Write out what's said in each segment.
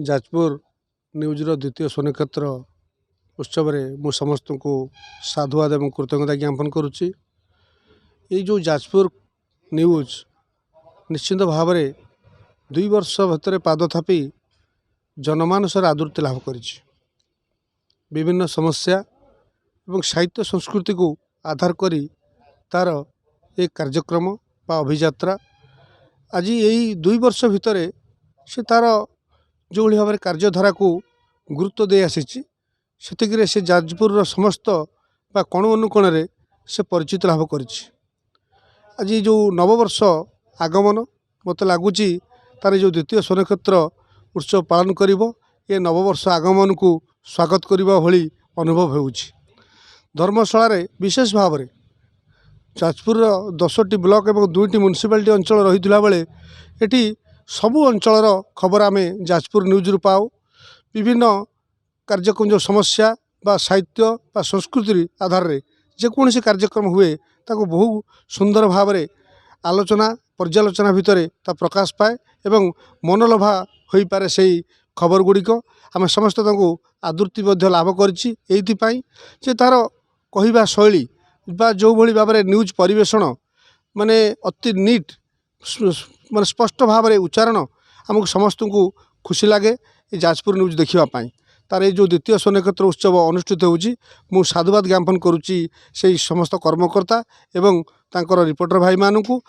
जाजपुर न्यूज़र द्वितीय स्वनक्षत्र उत्सव मु समस्त को साधुवाद एवं कृतज्ञता ज्ञापन करुच्ची। ये जो जाजपुर न्यूज निश्चित भाव में 2 वर्ष भर पाद थापी जनमानस आदृति लाभ कर विभिन्न समस्या एवं साहित्य संस्कृति को आधार करी तार एक कार्यक्रम बा अभियात्रा आज यही 2 वर्ष भितर से तार जो भाव में कार्यधारा को गुरुत्व दे आसी से जाजपुर समस्त बा कोण अनुकोण से परिचित लाभ कर आज जो नववर्ष आगमन मत लगुच तार जो द्वितीय स्वनक्षत्र उत्सव पालन करिब ये नववर्ष आगमन को स्वागत करने भली अनुभव हो धर्मशाला विशेष भाव में जाजपुर 10टी ब्लॉक एवं 2टी म्युनिसिपालिटी अंचल रही बेले एटी सबु अंचल खबर आम जाजपुर न्यूज रु पाओ विभिन्न कार्यक्रम जो समस्या बा साहित्य बा संस्कृति आधार रे जेकोसी कार्यक्रम हुए ताको बहु सुंदर भाव में आलोचना पर्यालोचना भितर ता प्रकाश पाए एवं मनोलोभा हो पारे से खबर गुड़िक आम समस्त आदृति लाभ कर तार कहवा शैली बा जो भली भाव में न्यूज परिवेषण माने अति नीट माने स्पष्ट भाव में उच्चारण आमको समस्त को खुशी लगे ये जाजपुर न्यूज देखापी तार ये जो द्वितीय स्वनक्षत्र उत्सव अनुष्ठित होउची मु साधुवाद ज्ञापन करुच्ची से समस्त कर्मकर्ता एवं तांकर रिपोर्टर भाई मानू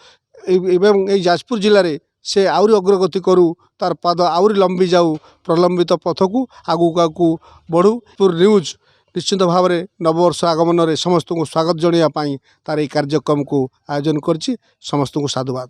एवं ये जाजपुर जिले में से आउरी अग्रगति करू तार पाद आउरी लंबी जाऊ प्रलंबित पथ को आगू बढ़ू। न्यूज निश्चित भाव में नववर्ष आगमन में समस्त को स्वागत जनाई तार कार्यक्रम को आयोजन करछि। समस्त को साधुवाद।